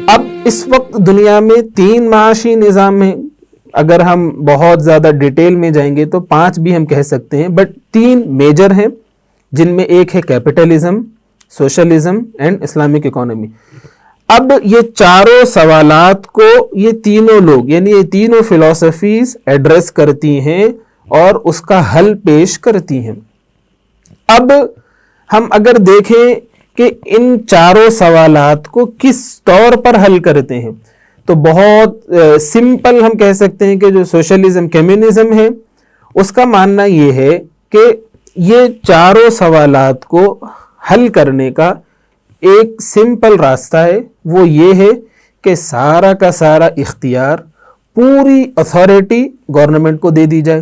اب اس وقت دنیا میں 3 معاشی نظام ہیں. اگر ہم بہت زیادہ ڈیٹیل میں جائیں گے تو 5 بھی ہم کہہ سکتے ہیں، بٹ 3 میجر ہیں، جن میں ایک ہے capitalism, socialism and Islamic economy. اب یہ چاروں سوالات کو یہ تینوں لوگ یعنی یہ تینوں فلسفیز ایڈریس کرتی ہیں اور اس کا حل پیش کرتی ہیں. اب ہم اگر دیکھیں کہ ان چاروں سوالات کو کس طور پر حل کرتے ہیں تو بہت سمپل ہم کہہ سکتے ہیں کہ جو سوشلزم کمیونزم ہے اس کا ماننا یہ ہے کہ یہ چاروں سوالات کو حل کرنے کا ایک سمپل راستہ ہے. وہ یہ ہے کہ سارا کا سارا اختیار، پوری اتھارٹی گورنمنٹ کو دے دی جائے.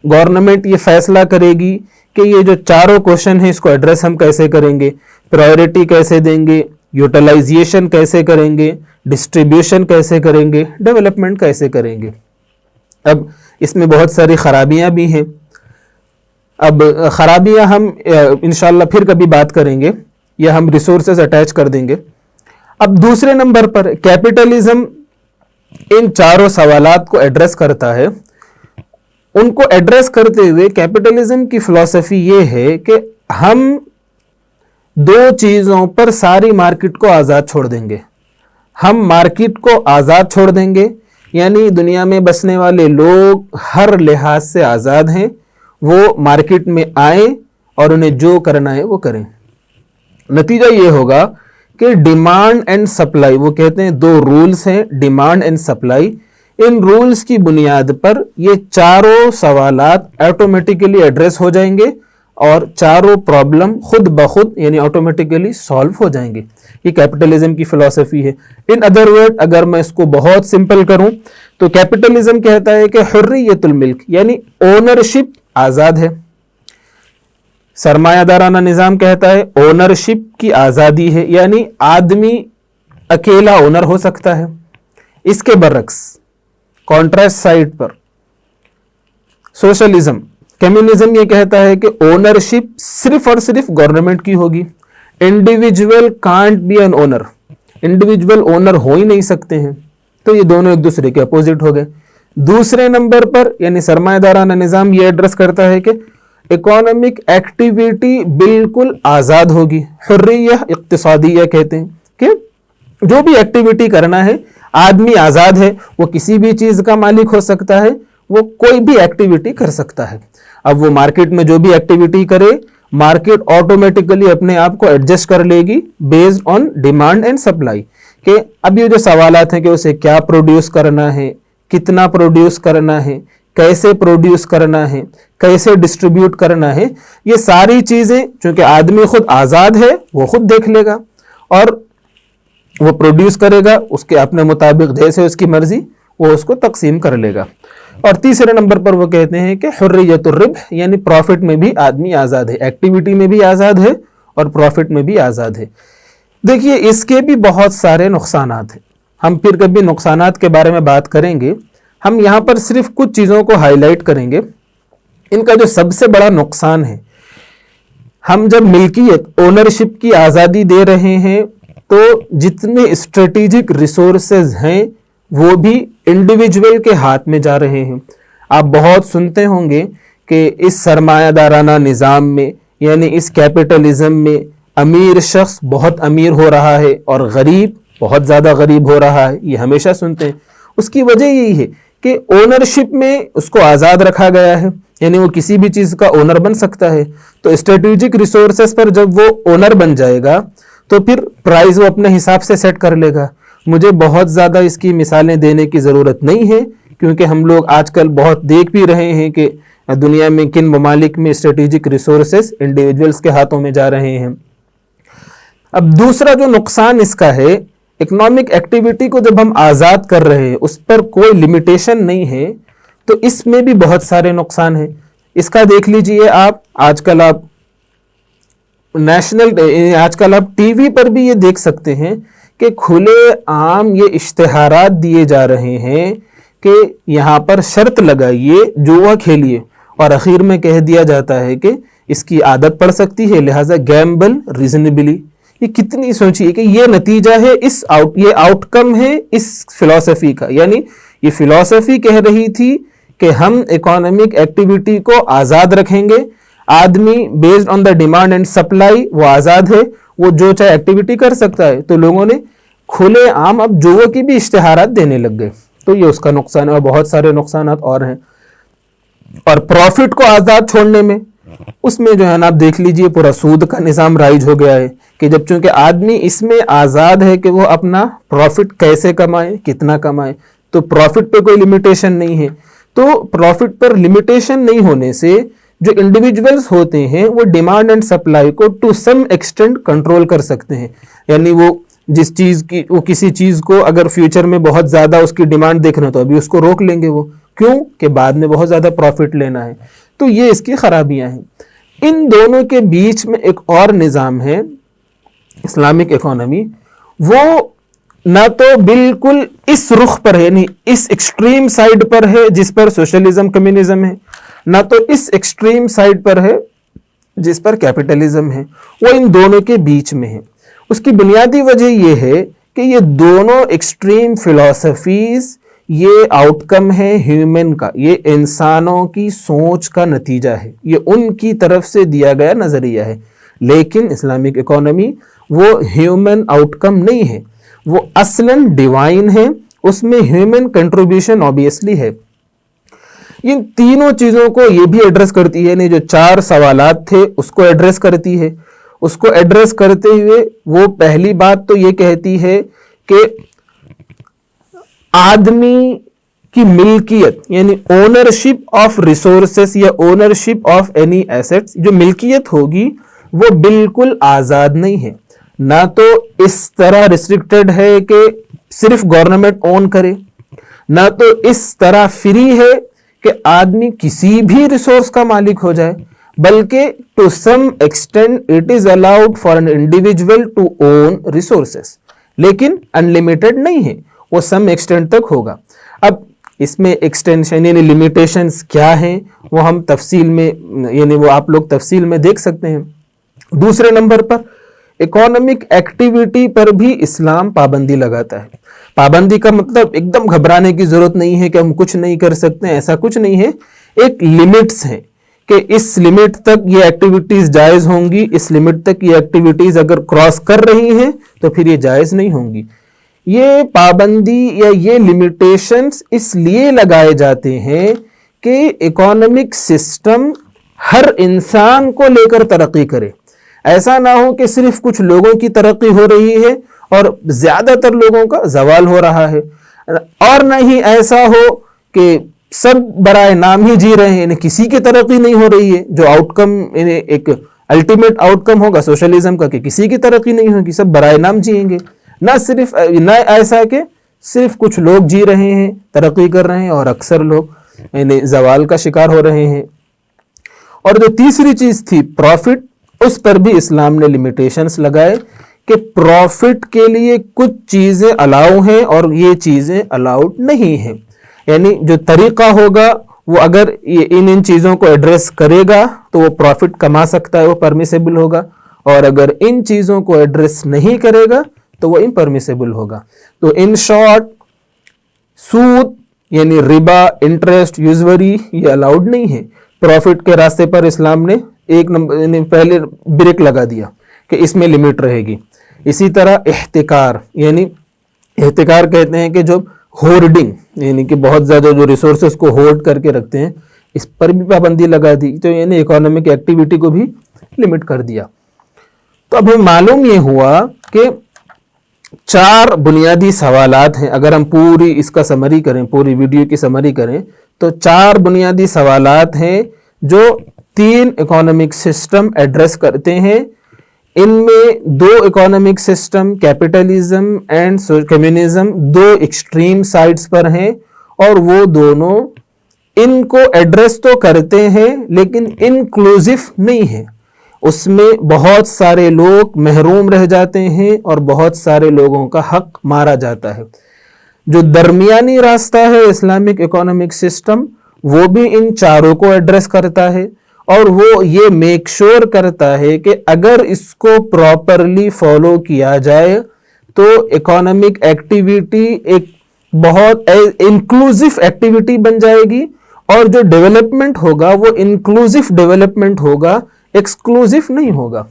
گورنمنٹ یہ فیصلہ کرے گی کہ یہ جو چاروں کوشچن ہیں اس کو ایڈریس ہم کیسے کریں گے، پرائیورٹی کیسے دیں گے، یوٹیلائزیشن کیسے کریں گے، ڈسٹریبیوشن کیسے کریں گے، ڈیولپمنٹ کیسے کریں گے. اب اس میں بہت ساری خرابیاں بھی ہیں. اب خرابیاں ہم انشاءاللہ پھر کبھی بات کریں گے یا ہم ریسورسز اٹیچ کر دیں گے. اب دوسرے نمبر پر کیپٹلزم ان چاروں سوالات کو ایڈریس کرتا ہے. ان کو ایڈریس کرتے ہوئے کیپٹلزم کی فلسفی یہ ہے کہ ہم 2 چیزوں پر ساری مارکیٹ کو آزاد چھوڑ دیں گے. ہم مارکیٹ کو آزاد چھوڑ دیں گے، یعنی دنیا میں بسنے والے لوگ ہر لحاظ سے آزاد ہیں. وہ مارکیٹ میں آئیں اور انہیں جو کرنا ہے وہ کریں. نتیجہ یہ ہوگا کہ ڈیمانڈ اینڈ سپلائی، وہ کہتے ہیں 2 رولز ہیں، ڈیمانڈ اینڈ سپلائی. ان رولز کی بنیاد پر یہ چاروں سوالات آٹومیٹیکلی ایڈریس ہو جائیں گے اور چاروں پرابلم خود بخود یعنی آٹومیٹیکلی سالو ہو جائیں گے. یہ کیپٹلزم کی فلسفی ہے. ان ادر ورڈ اگر میں اس کو بہت سمپل کروں تو کیپٹلزم کہتا ہے کہ حریت الملک یعنی اونرشپ آزاد ہے. سرمایہ دارانہ نظام کہتا ہے اونرشپ کی آزادی ہے، یعنی آدمی اکیلا اونر ہو سکتا ہے. اس کے برعکس کانٹراسٹ سائڈ پر سوشلزم کمیونزم یہ کہتا ہے کہ اونرشپ صرف اور صرف گورنمنٹ کی ہوگی. Individual can't be an owner, individual owner ہو ہی نہیں سکتے ہیں. تو یہ دونوں ایک دوسرے کے اپوزٹ ہو گئے. دوسرے نمبر پر یعنی سرمایہ دارانہ نظام یہ ایڈریس کرتا ہے کہ اکانومک ایکٹیویٹی بالکل آزاد ہوگی. حریہ اقتصادیہ کہتے ہیں کہ جو بھی ایکٹیویٹی کرنا ہے آدمی آزاد ہے، وہ کسی بھی چیز کا مالک ہو سکتا ہے، وہ کوئی بھی ایکٹیویٹی کر سکتا ہے. اب وہ مارکیٹ میں جو بھی ایکٹیویٹی کرے مارکیٹ آٹومیٹیکلی اپنے آپ کو ایڈجسٹ کر لے گی based on demand and supply. کہ اب یہ جو سوالات ہیں کہ اسے کیا پروڈیوس کرنا ہے، کتنا پروڈیوس کرنا ہے، کیسے پروڈیوس کرنا ہے، کیسے ڈسٹریبیوٹ کرنا ہے، یہ ساری چیزیں چونکہ آدمی خود آزاد ہے وہ خود دیکھ لے گا اور وہ پروڈیوس کرے گا، اس کے اپنے مطابق جیسے اس کی مرضی وہ اس کو تقسیم کر لے گا. اور تیسرے نمبر پر وہ کہتے ہیں کہ حریت الربح یعنی پروفٹ میں بھی آدمی آزاد ہے، ایکٹیویٹی میں بھی آزاد ہے اور پروفٹ میں بھی آزاد ہے. دیکھیے اس کے بھی بہت سارے نقصانات ہیں، ہم پھر کبھی نقصانات کے بارے میں بات کریں گے. ہم یہاں پر صرف کچھ چیزوں کو ہائی لائٹ کریں گے. ان کا جو سب سے بڑا نقصان ہے، ہم جب ملکیت اونرشپ کی آزادی دے رہے ہیں تو جتنے اسٹریٹجک ریسورسز ہیں وہ بھی انڈیویجول کے ہاتھ میں جا رہے ہیں. آپ بہت سنتے ہوں گے کہ اس سرمایہ دارانہ نظام میں یعنی اس کیپٹلزم میں امیر شخص بہت امیر ہو رہا ہے اور غریب بہت زیادہ غریب ہو رہا ہے. یہ ہمیشہ سنتے ہیں. اس کی وجہ یہی ہے کہ اونرشپ میں اس کو آزاد رکھا گیا ہے، یعنی وہ کسی بھی چیز کا اونر بن سکتا ہے. تو اسٹریٹجک ریسورسز پر جب وہ اونر بن جائے گا تو پھر پرائز وہ اپنے حساب سے سیٹ کر لے گا. مجھے بہت زیادہ اس کی مثالیں دینے کی ضرورت نہیں ہے کیونکہ ہم لوگ آج کل بہت دیکھ بھی رہے ہیں کہ دنیا میں کن ممالک میں اسٹریٹجک ریسورسز انڈیویجولز کے ہاتھوں میں جا رہے ہیں. اب دوسرا جو نقصان اس کا ہے، اکنامک ایکٹیویٹی کو جب ہم آزاد کر رہے ہیں اس پر کوئی لمیٹیشن نہیں ہے تو اس میں بھی بہت سارے نقصان ہیں. اس کا دیکھ لیجئے آپ آج کل آپ ٹی وی پر بھی یہ دیکھ سکتے ہیں کہ کھلے عام یہ اشتہارات دیے جا رہے ہیں کہ یہاں پر شرط لگائیے، جوا کھیلیے، اور اخیر میں کہہ دیا جاتا ہے کہ اس کی عادت پڑ سکتی ہے لہٰذا گیمبل ریزنیبلی، یہ کتنی سوچیے کہ یہ نتیجہ ہے یہ آؤٹ کم ہے اس فلسفی کا. یعنی یہ فلسفی کہہ رہی تھی کہ ہم اکانومک ایکٹیویٹی کو آزاد رکھیں گے, آدمی based on the demand and supply وہ آزاد ہے, وہ جو چاہے ایکٹیویٹی کر سکتا ہے. تو لوگوں نے کھلے عام اب جو کی بھی اشتہارات دینے لگ گئے. تو یہ اس کا نقصان ہے, اور بہت سارے نقصانات اور ہیں. اور پروفٹ کو آزاد چھوڑنے میں, اس میں جو ہے نا آپ دیکھ لیجئے پورا سود کا نظام رائج ہو گیا ہے کہ جب چونکہ آدمی اس میں آزاد ہے کہ وہ اپنا پروفٹ کیسے کمائے, کتنا کمائے, تو پروفٹ پہ کوئی لمیٹیشن نہیں ہے. تو پروفٹ پر لمیٹیشن نہیں ہونے سے جو انڈیویجولز ہوتے ہیں وہ ڈیمانڈ اینڈ سپلائی کو ٹو سم ایکسٹینٹ کنٹرول کر سکتے ہیں. یعنی وہ جس چیز کی, وہ کسی چیز کو اگر فیوچر میں بہت زیادہ اس کی ڈیمانڈ دیکھنا تو ابھی اس کو روک لیں گے. وہ کیوں کہ بعد میں بہت زیادہ پروفٹ لینا ہے. تو یہ اس کی خرابیاں ہیں. ان دونوں کے بیچ میں ایک اور نظام ہے اسلامک اکانومی, وہ نہ تو بالکل اس رخ پر ہے, یعنی اس ایکسٹریم سائیڈ پر ہے جس پر سوشلزم کمیونزم ہے, نہ تو اس ایکسٹریم سائیڈ پر ہے جس پر کیپٹلزم ہے. وہ ان دونوں کے بیچ میں ہے. اس کی بنیادی وجہ یہ ہے کہ یہ دونوں ایکسٹریم فلسفیز یہ آؤٹ کم ہے ہیومن کا, یہ انسانوں کی سوچ کا نتیجہ ہے, یہ ان کی طرف سے دیا گیا نظریہ ہے. لیکن اسلامک اکانومی وہ ہیومن آؤٹ کم نہیں ہے, وہ اصلاً ڈیوائن ہے, اس میں ہیومن کنٹریبیوشن obviously ہے. ان تینوں چیزوں کو یہ بھی ایڈریس کرتی ہے, یعنی جو 4 سوالات تھے اس کو ایڈریس کرتی ہے. اس کو ایڈریس کرتے ہوئے وہ پہلی بات تو یہ کہتی ہے کہ آدمی کی ملکیت یعنی اونرشپ آف ریسورسز یا اونرشپ آف اینی ایسٹس, جو ملکیت ہوگی وہ بالکل آزاد نہیں ہے. نہ تو اس طرح ریسٹرکٹڈ ہے کہ صرف گورنمنٹ اون کرے, نہ تو اس طرح فری ہے کہ آدمی کسی بھی ریسورس کا مالک ہو جائے, بلکہ to some extent it is allowed for an individual to own resources, لیکن انلمیٹڈ نہیں ہے, وہ سم ایکسٹینٹ تک ہوگا. اب اس میں ایکسٹینشن یعنی لمیٹیشنز کیا ہیں وہ ہم تفصیل میں, یعنی وہ آپ لوگ تفصیل میں دیکھ سکتے ہیں. دوسرے نمبر پر اکانومک ایکٹیویٹی پر بھی اسلام پابندی لگاتا ہے. پابندی کا مطلب ایک دم گھبرانے کی ضرورت نہیں ہے کہ ہم کچھ نہیں کر سکتے, ایسا کچھ نہیں ہے. ایک لمٹس ہیں کہ اس لمٹ تک یہ ایکٹیویٹیز جائز ہوں گی, اس لمٹ تک یہ ایکٹیویٹیز اگر کراس کر رہی ہیں تو پھر یہ جائز نہیں ہوں گی. یہ پابندی یا یہ لمیٹیشنز اس لیے لگائے جاتے ہیں کہ اکانومک سسٹم ہر انسان کو لے کر ترقی کرے. ایسا نہ ہو کہ صرف کچھ لوگوں کی ترقی ہو رہی ہے اور زیادہ تر لوگوں کا زوال ہو رہا ہے, اور نہ ہی ایسا ہو کہ سب برائے نام ہی جی رہے ہیں, یعنی کسی کی ترقی نہیں ہو رہی ہے. جو آؤٹ کم یعنی ایک الٹیمیٹ آؤٹ کم ہوگا سوشلزم کا کہ کسی کی ترقی نہیں ہوگی, سب برائے نام جئیں گے. نہ ایسا کہ صرف کچھ لوگ جی رہے ہیں, ترقی کر رہے ہیں, اور اکثر لوگ یعنی زوال کا شکار ہو رہے ہیں. اور جو تیسری چیز تھی پروفٹ, اس پر بھی اسلام نے لمیٹیشنز لگائے کہ پروفٹ کے لیے کچھ چیزیں الاؤ ہیں اور یہ چیزیں الاؤڈ نہیں ہیں. یعنی جو طریقہ ہوگا وہ اگر ان چیزوں کو ایڈریس کرے گا تو وہ پروفٹ کما سکتا ہے, وہ پرمیسیبل ہوگا, اور اگر ان چیزوں کو ایڈریس نہیں کرے گا تو وہ امپرمیسیبل ہوگا. تو ان شارٹ سود یعنی ربا, انٹرسٹ, یوزوری یہ الاؤڈ نہیں ہے. پروفٹ کے راستے پر اسلام نے ایک نمبر یعنی پہلے بریک لگا دیا کہ اس میں لمٹ رہے گی. اسی طرح احتکار, یعنی احتکار کہتے ہیں کہ جو ہورڈنگ یعنی کہ بہت زیادہ جو ریسورسز کو ہورڈ کر کے رکھتے ہیں, اس پر بھی پابندی لگا دی. تو یعنی اکانومک ایکٹیویٹی کو بھی لمٹ کر دیا. تو اب ہمیں معلوم یہ ہوا کہ 4 بنیادی سوالات ہیں. اگر ہم پوری اس کا سمری کریں, پوری ویڈیو کی سمری کریں, تو 4 بنیادی سوالات ہیں جو 3 اکانومک سسٹم ایڈریس کرتے ہیں. ان میں 2 economic system capitalism and communism 2 extreme sides پر ہیں, اور وہ دونوں ان کو ایڈریس تو کرتے ہیں لیکن انکلوزیو نہیں ہیں. اس میں بہت سارے لوگ محروم رہ جاتے ہیں اور بہت سارے لوگوں کا حق مارا جاتا ہے. جو درمیانی راستہ ہے اسلامک اکانومک سسٹم, وہ بھی ان 4 کو ایڈریس کرتا ہے, اور وہ یہ میک شور کرتا ہے کہ اگر اس کو پراپرلی فالو کیا جائے تو اکانومک ایکٹیویٹی ایک بہت انکلوزیو ایکٹیویٹی بن جائے گی، اور جو ڈیولپمنٹ ہوگا وہ انکلوزیو ڈیولپمنٹ ہوگا، ایکسکلوزیو نہیں ہوگا۔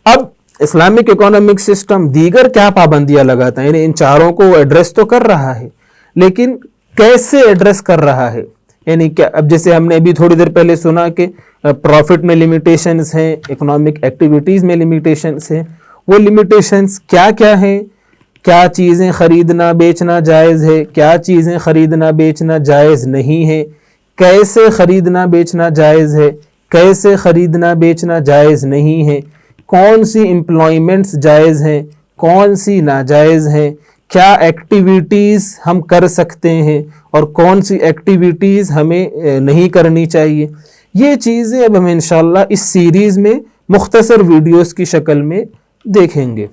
اب اسلامک اکانومک سسٹم دیگر کیا پابندیاں لگاتا ہے، یعنی ان چاروں کو وہ ایڈریس تو کر رہا ہے، لیکن کیسے ایڈریس کر رہا ہے؟ یعنی کیا، اب جیسے ہم نے ابھی تھوڑی دیر پہلے سنا کہ پروفٹ میں لمیٹیشنز ہیں، اکنامک ایکٹیویٹیز میں لمیٹیشنز ہیں، وہ لمیٹیشنز کیا کیا ہیں؟ کیا چیزیں خریدنا بیچنا جائز ہے، کیا چیزیں خریدنا بیچنا جائز نہیں ہے، کیسے خریدنا بیچنا جائز ہے، کیسے خریدنا بیچنا جائز نہیں ہے، کون سی امپلائمنٹس جائز ہیں، کون سی ناجائز ہیں، کیا ایکٹیویٹیز ہم کر سکتے ہیں اور کون سی ایکٹیویٹیز ہمیں نہیں کرنی چاہیے۔ یہ چیزیں اب ہم انشاءاللہ اس سیریز میں مختصر ویڈیوز کی شکل میں دیکھیں گے۔